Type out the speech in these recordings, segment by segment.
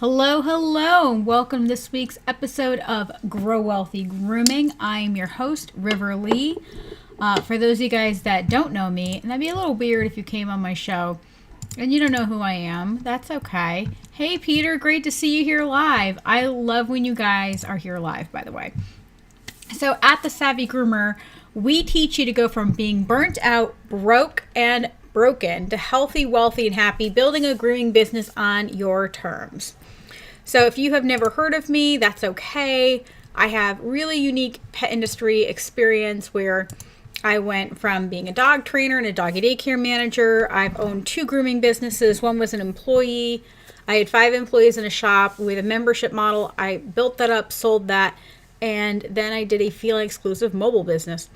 Hello, hello, and welcome to this week's episode of Grow Wealthy Grooming. I am your host, River Lee. For those of you guys that don't know me, and that'd be a little weird if you came on my show and you don't know who I am, that's okay. Hey, Peter, great to see you here live. I love when you guys are here live, by the way. So at the Savvy Groomer, we teach you to go from being burnt out, broke, and broken to healthy, wealthy, and happy, building a grooming business on your terms. So if you have never heard of me, that's okay. I have really unique pet industry experience where I went from being a dog trainer and a doggy daycare manager. I've owned 2 grooming businesses. One was an employee. I had 5 employees in a shop with a membership model. I built that up, sold that, and then I did a feline exclusive mobile business.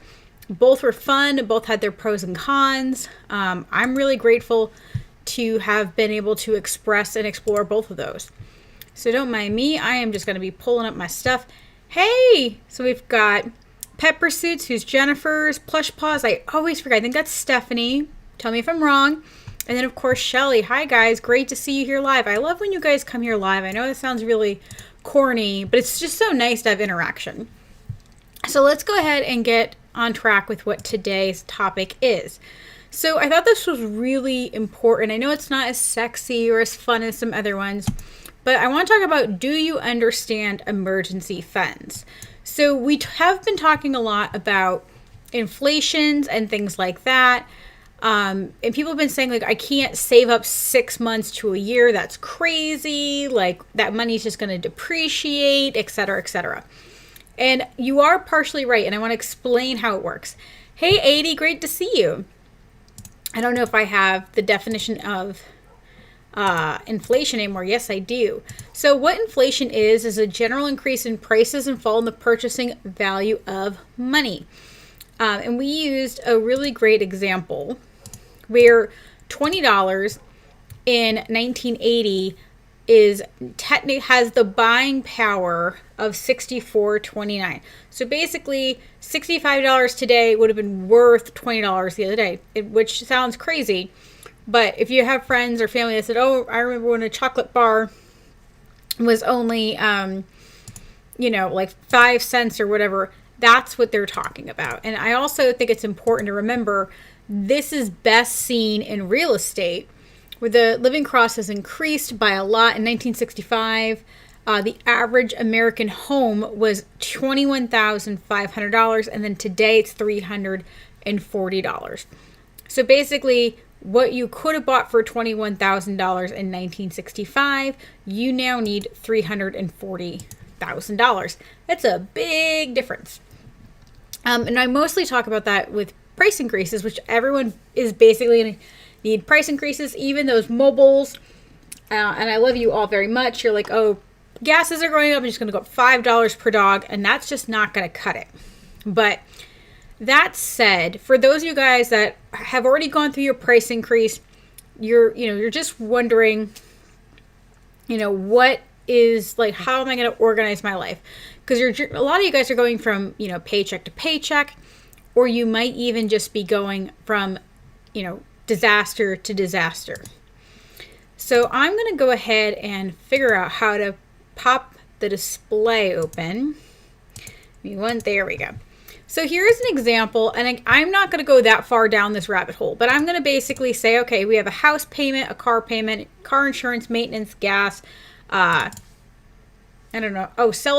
Both were fun. Both had their pros and cons. I'm really grateful to have been able to express and explore both of those. So don't mind me. I am just going to be pulling up my stuff. Hey! So we've got Pet Pursuits, who's Jennifer's. Plush Paws, I always forget. I think that's Stephanie. Tell me if I'm wrong. And then, of course, Shelly. Hi, guys. Great to see you here live. I love when you guys come here live. I know it sounds really corny, but it's just so nice to have interaction. So let's go ahead and get on track with what today's topic is. So I thought this was really important. I know it's not as sexy or as fun as some other ones, but I want to talk about, do you understand emergency funds? So we have been talking a lot about inflations and things like that. And people have been saying, like, I can't save up 6 months to a year. That's crazy. Like, that money's just going to depreciate, et cetera, et cetera. And you are partially right, and I want to explain how it works. Hey, 80, great to see you. I don't know if I have the definition of inflation anymore. Yes, I do. So what inflation is a general increase in prices and fall in the purchasing value of money. And we used a really great example where $20 in 1980 has the buying power of $64.29. So basically, $65 today would have been worth $20 the other day, which sounds crazy. But if you have friends or family that said, oh, I remember when a chocolate bar was only, like 5 cents or whatever, that's what they're talking about. And I also think it's important to remember this is best seen in real estate, where the living cost has increased by a lot. In 1965, the average American home was $21,500, and then today it's $340. So basically, what you could have bought for $21,000 in 1965, you now need $340,000. That's a big difference. And I mostly talk about that with price increases, which everyone is basically going to need price increases, even those mobiles. And I love you all very much. You're like, oh, gases are going up. I'm just going to go up $5 per dog. And that's just not going to cut it. But that said, for those of you guys that have already gone through your price increase, you're just wondering, what is, like, how am I going to organize my life? Because a lot of you guys are going from, paycheck to paycheck, or you might even just be going from, disaster to disaster. So I'm going to go ahead and figure out how to pop the display open. There we go. So here's an example, and I'm not going to go that far down this rabbit hole, but I'm going to basically say, okay, we have a house payment, a car payment, car insurance, maintenance, gas, cell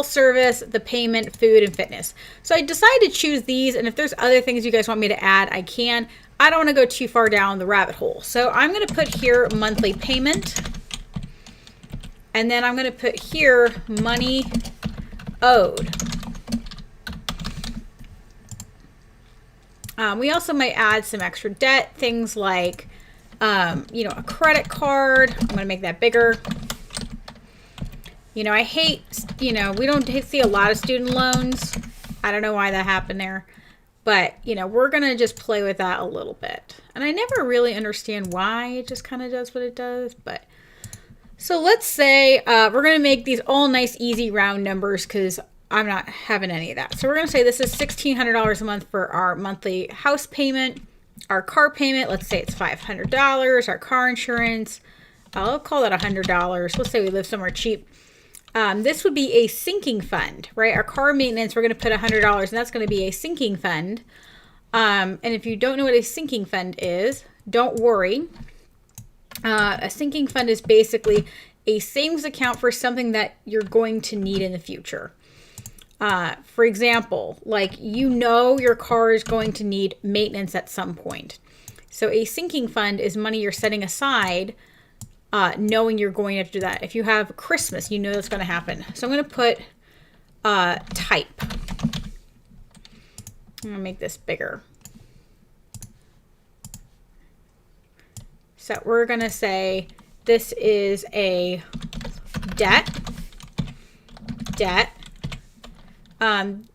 service, the payment, food, and fitness. So I decided to choose these, and if there's other things you guys want me to add, I can. I don't want to go too far down the rabbit hole. So I'm going to put here monthly payment, and then I'm going to put here money owed. We also might add some extra debt, things like, a credit card. I'm going to make that bigger. I hate, we don't see a lot of student loans. I don't know why that happened there. But, we're going to just play with that a little bit. And I never really understand why it just kind of does what it does. But so let's say we're going to make these all nice, easy, round numbers because I'm not having any of that. So we're going to say this is $1,600 a month for our monthly house payment. Our car payment, let's say it's $500. Our car insurance, I'll call that $100. Let's say we live somewhere cheap. This would be a sinking fund, right? Our car maintenance, we're going to put $100, and that's going to be a sinking fund. And if you don't know what a sinking fund is, don't worry. A sinking fund is basically a savings account for something that you're going to need in the future. For example, like your car is going to need maintenance at some point. So a sinking fund is money you're setting aside knowing you're going to have to do that. If you have Christmas, you know that's going to happen. So I'm going to put type. I'm going to make this bigger. So we're going to say this is a debt.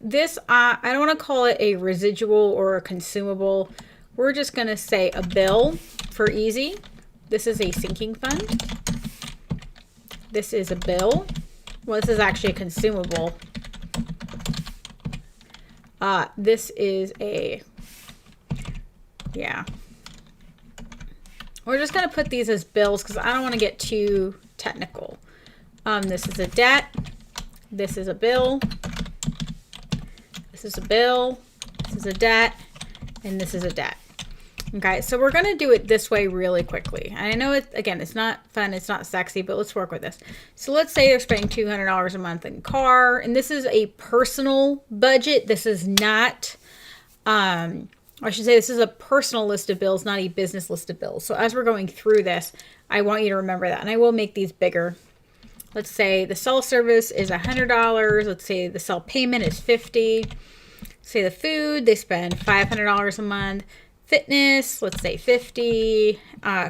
This, I don't want to call it a residual or a consumable. We're just going to say a bill for easy. This is a sinking fund. This is a bill. Well, this is actually a consumable. This is a, yeah. We're just going to put these as bills because I don't want to get too technical. This is a debt. This is a bill. This is a bill. This is a debt. And this is a debt. Okay, so we're going to do it this way really quickly. And I know, it's not fun, it's not sexy, but let's work with this. So let's say they're spending $200 a month in car, and this is a personal budget. This is not, I should say this is a personal list of bills, not a business list of bills. So as we're going through this, I want you to remember that, and I will make these bigger. Let's say the cell service is $100. Let's say the cell payment is $50. Say the food, they spend $500 a month. Fitness, let's say $50.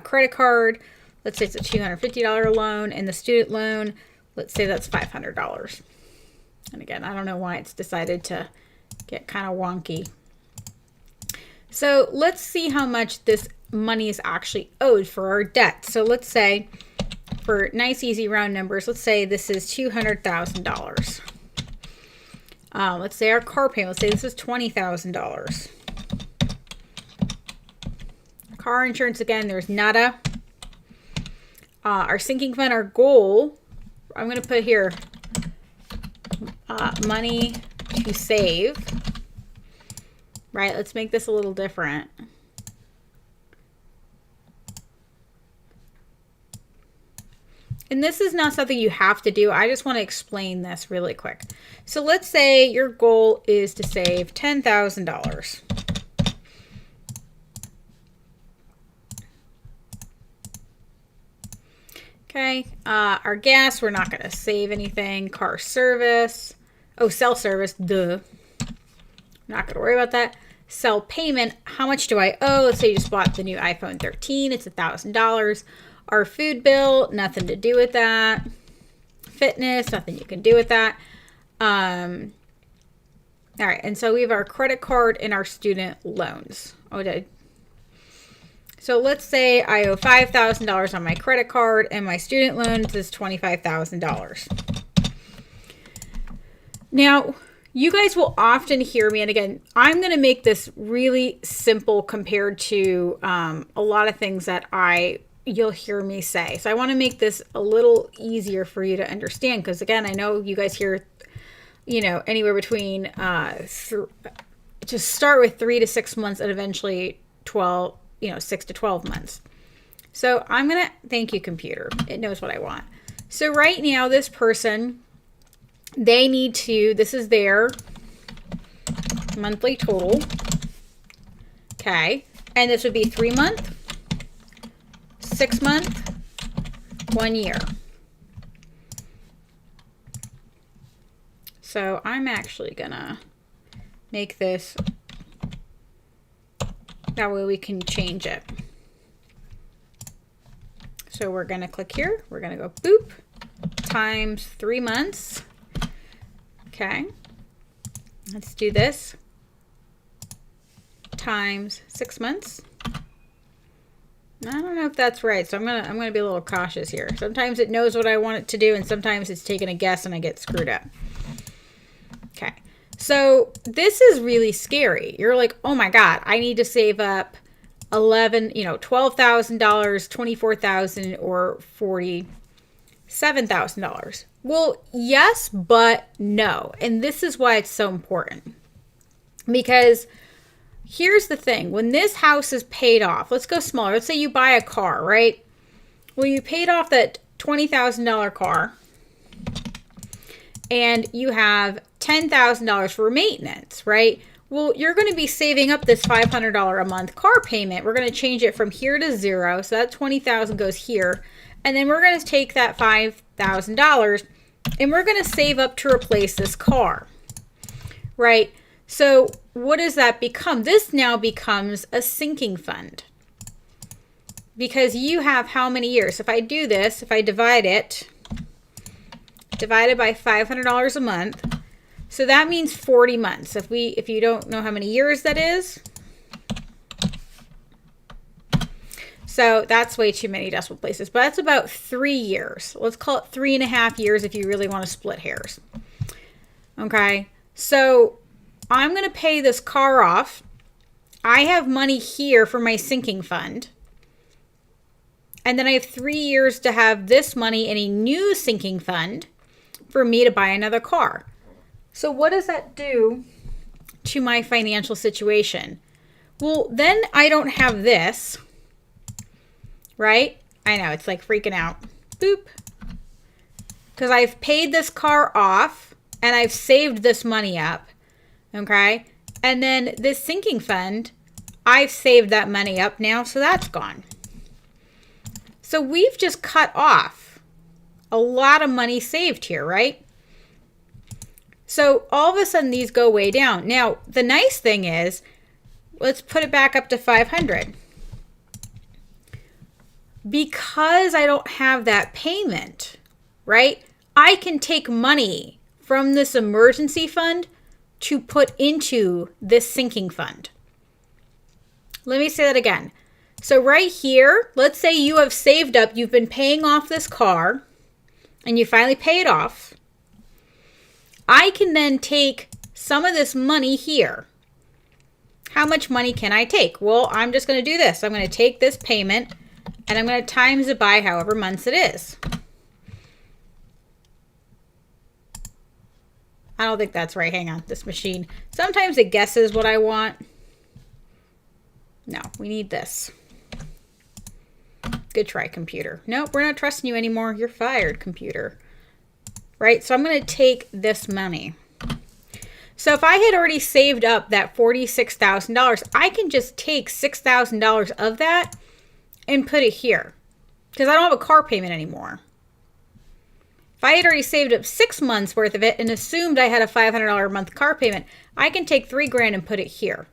Credit card, let's say it's a $250 loan. And the student loan, let's say that's $500. And again, I don't know why it's decided to get kind of wonky. So let's see how much this money is actually owed for our debt. So let's say, for nice, easy round numbers, let's say this is $200,000. Let's say our car payment, let's say this is $20,000. Car insurance, again, there's nada. Our sinking fund, our goal, I'm going to put here money to save. Right, let's make this a little different. And this is not something you have to do. I just want to explain this really quick. So let's say your goal is to save $10,000. Okay, our gas, we're not going to save anything. Car service. Oh, cell service, duh. Not going to worry about that. Cell payment, how much do I owe? Let's say you just bought the new iPhone 13. It's $1,000. Our food bill, nothing to do with that. Fitness, nothing you can do with that. All right, and so we have our credit card and our student loans. So let's say I owe $5,000 on my credit card and my student loans is $25,000. Now, you guys will often hear me, and again, I'm going to make this really simple compared to a lot of things that you'll hear me say. So I want to make this a little easier for you to understand because, again, I know you guys hear, anywhere between just start with 3 to 6 months and eventually 6 to 12 months. So I'm going to, thank you, computer. It knows what I want. So right now, this person, they need to, this is their monthly total. Okay. And this would be 3 month, 6 month, 1 year. So I'm actually going to make this, that way we can change it. So we're going to click here. We're going to go boop times 3 months. Okay. Let's do this times 6 months. I don't know if that's right, so I'm gonna be a little cautious here. Sometimes it knows what I want it to do, and sometimes it's taking a guess and I get screwed up. Okay. So this is really scary. You're like, oh my God, I need to save up $12,000, $24,000, or $47,000. Well, yes, but no. And this is why it's so important. Because here's the thing. When this house is paid off, let's go smaller. Let's say you buy a car, right? Well, you paid off that $20,000 car and you have $10,000 for maintenance, right? Well, you're going to be saving up this $500 a month car payment. We're going to change it from here to zero. So that $20,000 goes here. And then we're going to take that $5,000 and we're going to save up to replace this car, right? So what does that become? This now becomes a sinking fund because you have how many years? If I do this, if I divide it by $500 a month, so that means 40 months. If you don't know how many years that is, so that's way too many decimal places, but that's about 3 years. Let's call it 3.5 years if you really want to split hairs. Okay, so I'm going to pay this car off. I have money here for my sinking fund. And then I have 3 years to have this money in a new sinking fund for me to buy another car. So what does that do to my financial situation? Well, then I don't have this, right? I know, it's like freaking out. Boop. Because I've paid this car off and I've saved this money up. Okay. And then this sinking fund, I've saved that money up now, so that's gone. So we've just cut off a lot of money saved here, right? So all of a sudden these go way down. Now, the nice thing is, let's put it back up to 500. Because I don't have that payment, right? I can take money from this emergency fund to put into this sinking fund. Let me say that again. So right here, let's say you have saved up, you've been paying off this car, and you finally pay it off. I can then take some of this money here. How much money can I take? Well, I'm just going to do this. I'm going to take this payment, and I'm going to times it by however months it is. I don't think that's right. Hang on, this machine. Sometimes it guesses what I want. No, we need this. Good try, computer. Nope, we're not trusting you anymore. You're fired, computer. Right, so I'm going to take this money. So if I had already saved up that $46,000, I can just take $6,000 of that and put it here because I don't have a car payment anymore. If I had already saved up 6 months worth of it and assumed I had a $500 a month car payment, I can take $3,000 and put it here.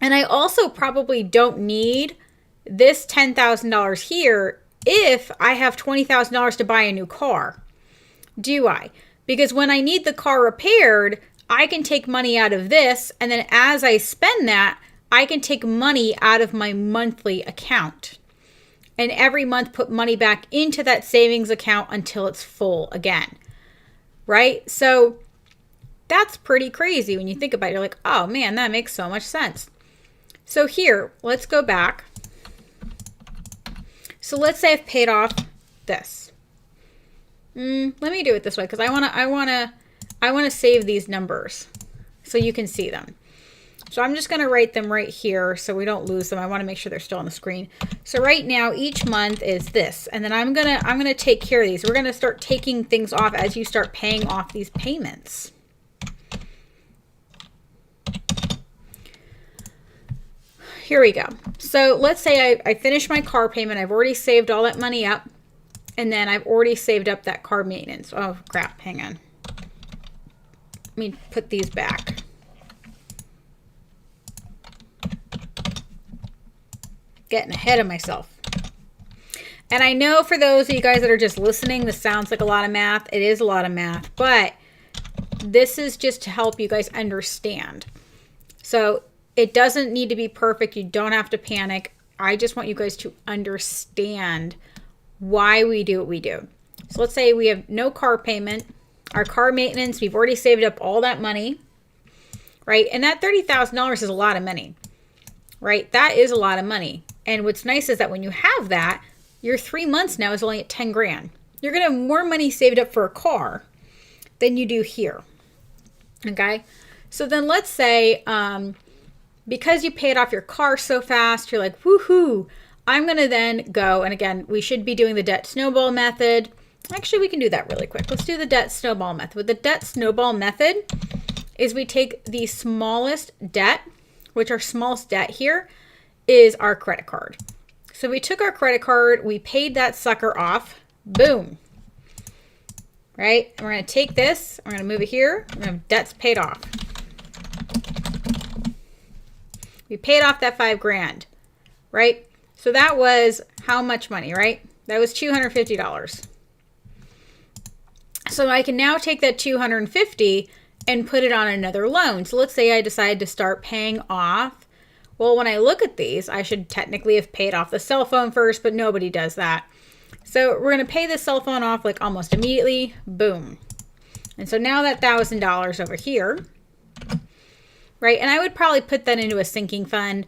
And I also probably don't need this $10,000 here if I have $20,000 to buy a new car. Do I? Because when I need the car repaired, I can take money out of this, and then as I spend that, I can take money out of my monthly account. And every month put money back into that savings account until it's full again. Right? So that's pretty crazy when you think about it. You're like, oh man, that makes so much sense. So here, let's go back. So let's say I've paid off this. Let me do it this way because I want to save these numbers so you can see them. So I'm just going to write them right here so we don't lose them. I want to make sure they're still on the screen. So right now each month is this, and then I'm going to take care of these. We're going to start taking things off as you start paying off these payments. Here we go. So let's say I finished my car payment. I've already saved all that money up. And then I've already saved up that car maintenance. Oh, crap. Hang on. Let me put these back. Getting ahead of myself. And I know for those of you guys that are just listening, this sounds like a lot of math. It is a lot of math. But this is just to help you guys understand. So it doesn't need to be perfect. You don't have to panic. I just want you guys to understand why we do what we do. So let's say we have no car payment, our car maintenance, we've already saved up all that money, right? And that $30,000 is a lot of money, right? That is a lot of money. And what's nice is that when you have that, your 3 months now is only at 10 grand. You're going to have more money saved up for a car than you do here. Okay. So then let's say, because you paid off your car so fast, you're like, woohoo, I'm going to then go. And again, we should be doing the debt snowball method. Actually, we can do that really quick. Let's do the debt snowball method. With the debt snowball method is we take the smallest debt, which our smallest debt here is our credit card. So we took our credit card, we paid that sucker off, boom, right? And we're going to take this, we're going to move it here, we're going to have debts paid off. We paid off that 5 grand, right? So that was how much money, right? That was $250. So I can now take that $250 and put it on another loan. So let's say I decide to start paying off. Well, when I look at these, I should technically have paid off the cell phone first, but nobody does that. So we're going to pay the cell phone off like almost immediately. Boom. And so now that $1,000 over here, right? And I would probably put that into a sinking fund.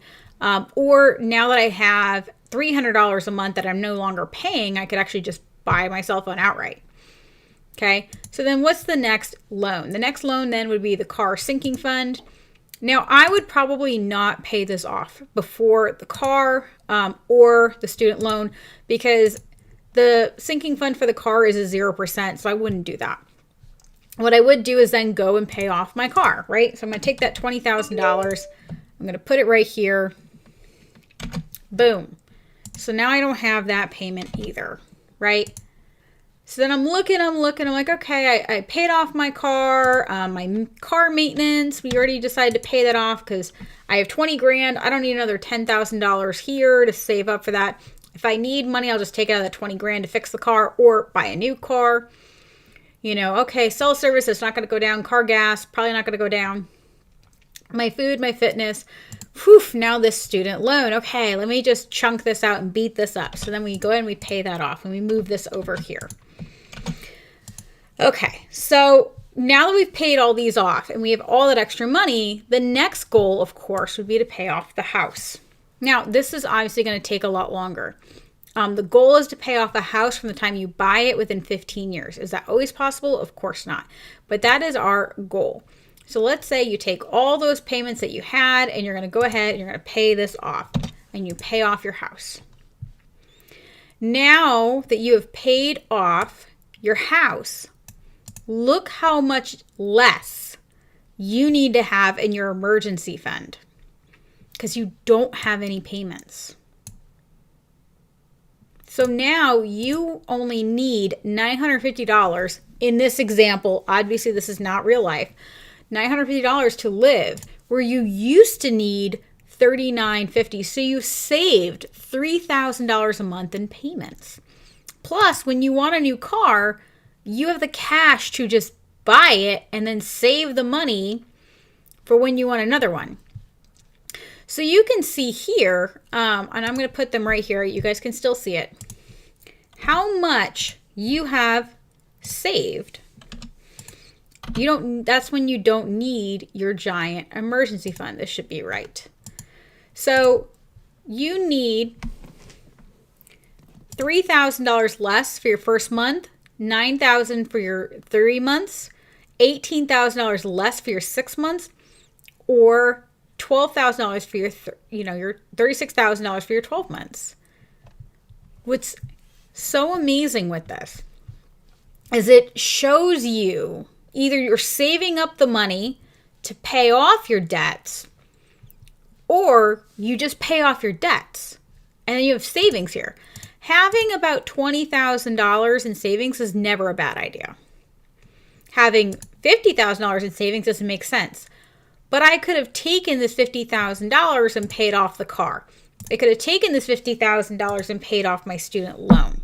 Or now that I have $300 a month that I'm no longer paying, I could actually just buy my cell phone outright. Okay, so then what's the next loan? The next loan then would be the car sinking fund. Now, I would probably not pay this off before the car or the student loan because the sinking fund for the car is a 0%, so I wouldn't do that. What I would do is then go and pay off my car, right? So I'm going to take that $20,000. I'm going to put it right here. Boom. So now I don't have that payment either, right? So then I'm looking, I'm like, okay, I paid off my car, my car maintenance. We already decided to pay that off because I have 20 grand. I don't need another $10,000 here to save up for that. If I need money, I'll just take out that 20 grand to fix the car or buy a new car. You know, okay, cell service is not going to go down. Car gas, probably not going to go down. My food, my fitness. Whew, now this student loan. Okay, let me just chunk this out and beat this up. So then we go ahead and we pay that off and we move this over here. Okay, so now that we've paid all these off and we have all that extra money, the next goal, of course, would be to pay off the house. Now, this is obviously going to take a lot longer. The goal is to pay off a house from the time you buy it within 15 years. Is that always possible? Of course not. But that is our goal. So let's say you take all those payments that you had and you're going to go ahead and you're going to pay this off and you pay off your house. Now that you have paid off your house, look how much less you need to have in your emergency fund because you don't have any payments. So now you only need $950 in this example. Obviously, this is not real life. $950 to live where you used to need $39.50. So you saved $3,000 a month in payments. Plus, when you want a new car, you have the cash to just buy it and then save the money for when you want another one. So you can see here, and I'm going to put them right here. You guys can still see it. How much you have saved. That's when you don't need your giant emergency fund. This should be right. So you need $3,000 less for your first month, $9,000 for your 3 months, $18,000 less for your 6 months, or $12,000 for your $36,000 for your 12 months. What's so amazing with this is it shows you either you're saving up the money to pay off your debts or you just pay off your debts and then you have savings here. Having about $20,000 in savings is never a bad idea. Having $50,000 in savings doesn't make sense. But I could have taken this $50,000 and paid off the car. I could have taken this $50,000 and paid off my student loan.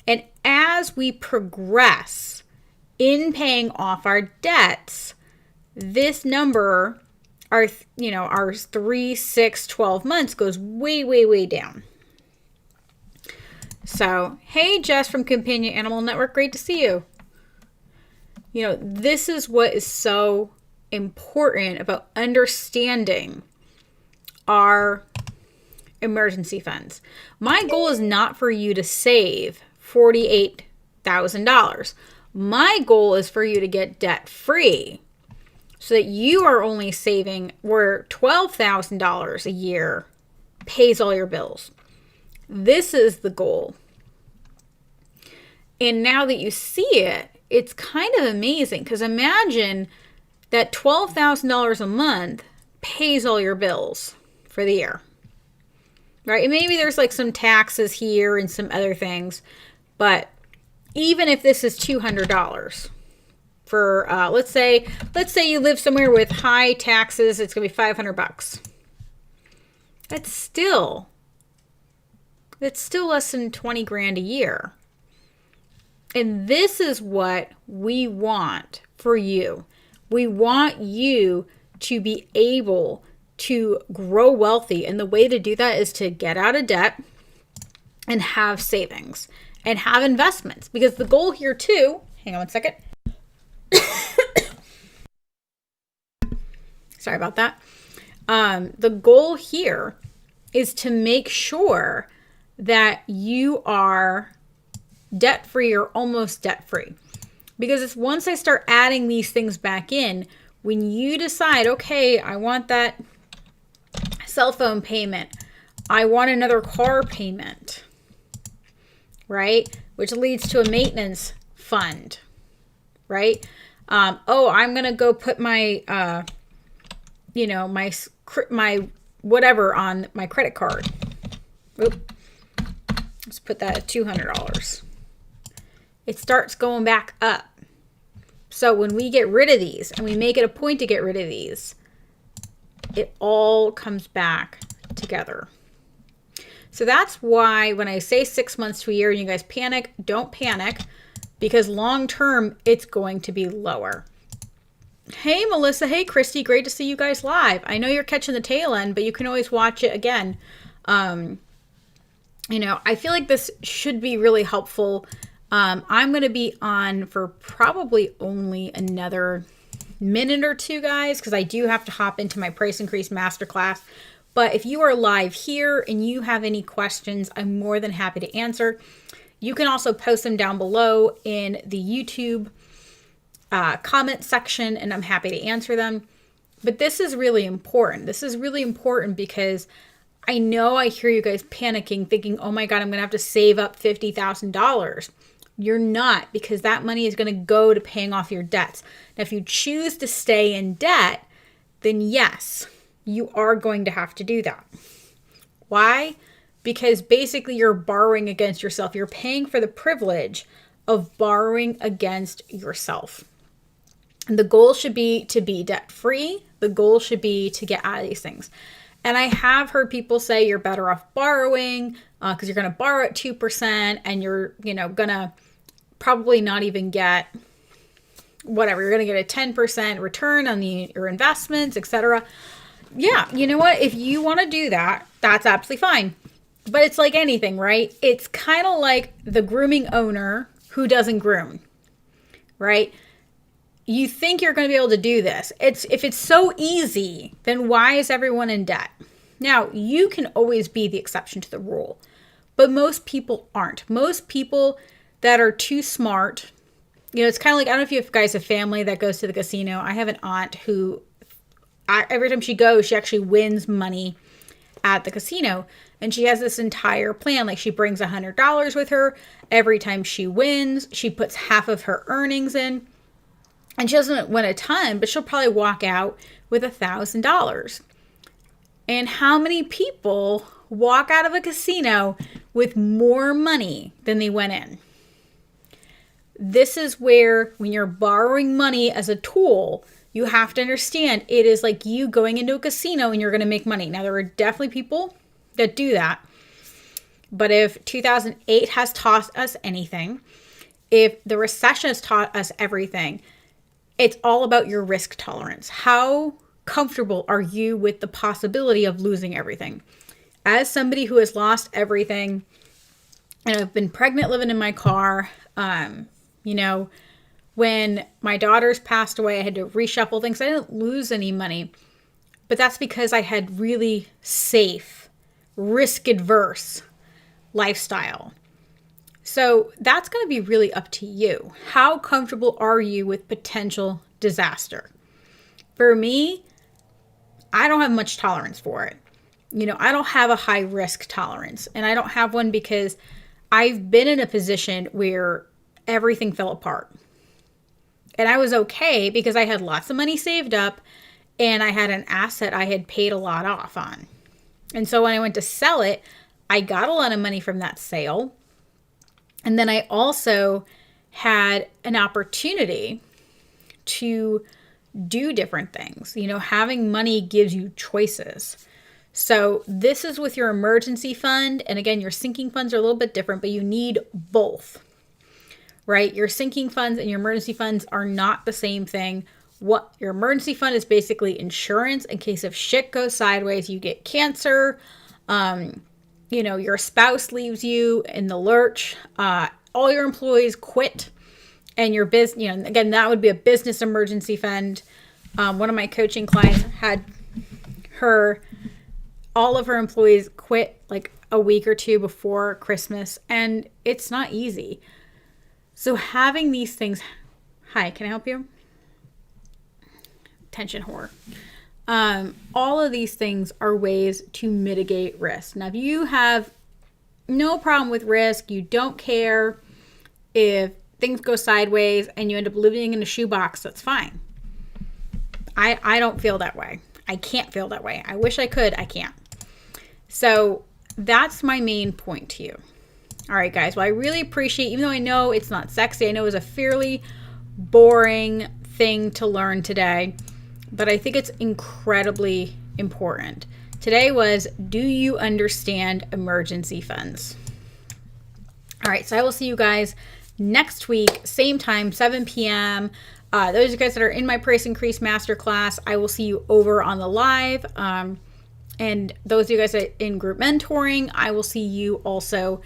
And as we progress in paying off our debts, this number, our 3, 6, 12 months goes way, way, way down. So, hey, Jess from Companion Animal Network, great to see you. This is what is so important about understanding are emergency funds. My goal is not for you to save $48,000. My goal is for you to get debt free so that you are only saving where $12,000 a year pays all your bills. This is the goal. And now that you see it, it's kind of amazing, because imagine that $12,000 a month pays all your bills for the year, right? And maybe there's like some taxes here and some other things, but even if this is $200 for, let's say you live somewhere with high taxes, it's gonna be $500. That's still less than 20 grand a year. And this is what we want for you. We want you to be able to grow wealthy. And the way to do that is to get out of debt and have savings and have investments. Because the goal here too, hang on one second. Sorry about that. The goal here is to make sure that you are debt-free or almost debt-free. Because it's once I start adding these things back in, when you decide, okay, I want that cell phone payment, I want another car payment, right? Which leads to a maintenance fund, right? Oh, I'm going to go put my, my whatever on my credit card. Oop. Let's put that at $200. It starts going back up. So when we get rid of these, and we make it a point to get rid of these, it all comes back together. So that's why when I say 6 months to a year and you guys panic, don't panic, because long term, it's going to be lower. Hey, Melissa. Hey, Christy. Great to see you guys live. I know you're catching the tail end, but you can always watch it again. I feel like this should be really helpful. I'm going to be on for probably only another minute or two, guys, because I do have to hop into my price increase masterclass. But if you are live here and you have any questions, I'm more than happy to answer. You can also post them down below in the YouTube comment section, and I'm happy to answer them. But this is really important. This is really important because I know I hear you guys panicking, thinking, oh my God, I'm going to have to save up $50,000. You're not, because that money is going to go to paying off your debts. Now, if you choose to stay in debt, then yes, you are going to have to do that. Why? Because basically you're borrowing against yourself. You're paying for the privilege of borrowing against yourself. And the goal should be to be debt free. The goal should be to get out of these things. And I have heard people say you're better off borrowing because you're going to borrow at 2% and you're, going to probably not even get whatever. You're going to get a 10% return on your investments, etc. Yeah, you know what? If you want to do that, that's absolutely fine. But it's like anything, right? It's kind of like the grooming owner who doesn't groom, right? You think you're going to be able to do this. If it's so easy, then why is everyone in debt? Now, you can always be the exception to the rule, but most people aren't. Most people that are too smart, it's kind of like, I don't know if you guys have family that goes to the casino. I have an aunt who, every time she goes, she actually wins money at the casino. And she has this entire plan. Like, she brings $100 with her. Every time she wins, she puts half of her earnings in. And she doesn't win a ton, but she'll probably walk out with $1,000. And how many people walk out of a casino with more money than they went in? This is where, when you're borrowing money as a tool, you have to understand it is like you going into a casino and you're going to make money. Now, there are definitely people that do that. But if 2008 has taught us anything, if the recession has taught us everything, it's all about your risk tolerance. How comfortable are you with the possibility of losing everything? As somebody who has lost everything, and I've been pregnant living in my car, when my daughters passed away, I had to reshuffle things. I didn't lose any money, But that's because I had really safe, risk-adverse lifestyle. So that's going to be really up to you. How comfortable are you with potential disaster? For me, I don't have much tolerance for it. I don't have a high risk tolerance, and I don't have one because I've been in a position where everything fell apart. And I was okay because I had lots of money saved up and I had an asset I had paid a lot off on. And so when I went to sell it, I got a lot of money from that sale. And then I also had an opportunity to do different things. Having money gives you choices. So this is with your emergency fund. And again, your sinking funds are a little bit different, but you need both, right? Your sinking funds and your emergency funds are not the same thing. What your emergency fund is basically insurance in case if shit goes sideways, you get cancer, your spouse leaves you in the lurch, all your employees quit, and your business, again, that would be a business emergency fund. One of my coaching clients had all of her employees quit like a week or two before Christmas, and it's not easy. So having these things, hi, can I help you? Attention whore. All of these things are ways to mitigate risk. Now, if you have no problem with risk, you don't care if things go sideways and you end up living in a shoebox, that's fine. I don't feel that way. I can't feel that way. I wish I could. I can't. So that's my main point to you. All right, guys. Well, I really appreciate, even though I know it's not sexy, I know it was a fairly boring thing to learn today, but I think it's incredibly important. Today was, do you understand emergency funds? All right, so I will see you guys next week, same time, 7 p.m. Those of you guys that are in my Price Increase Masterclass, I will see you over on the live. And those of you guys that are in group mentoring, I will see you also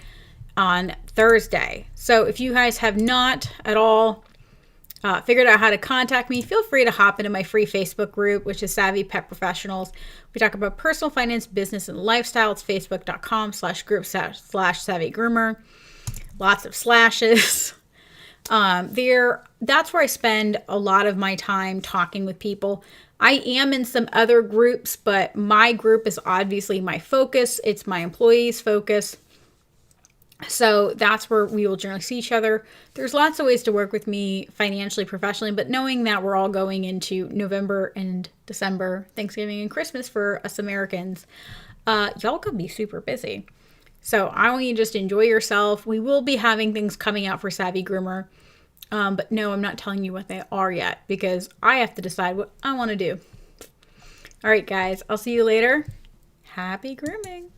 on Thursday. So if you guys have not at all figured out how to contact me, feel free to hop into my free Facebook group, which is Savvy Pet Professionals. We talk about personal finance, business, and lifestyle. It's facebook.com/group/Savvy Groomer. Lots of slashes. That's where I spend a lot of my time talking with people. I am in some other groups, but my group is obviously my focus. It's my employees' focus. So that's where we will generally see each other. There's lots of ways to work with me financially, professionally, but knowing that we're all going into November and December, Thanksgiving and Christmas for us Americans, y'all could be super busy. So I want you to just enjoy yourself. We will be having things coming out for Savvy Groomer. But no, I'm not telling you what they are yet because I have to decide what I want to do. All right, guys, I'll see you later. Happy grooming.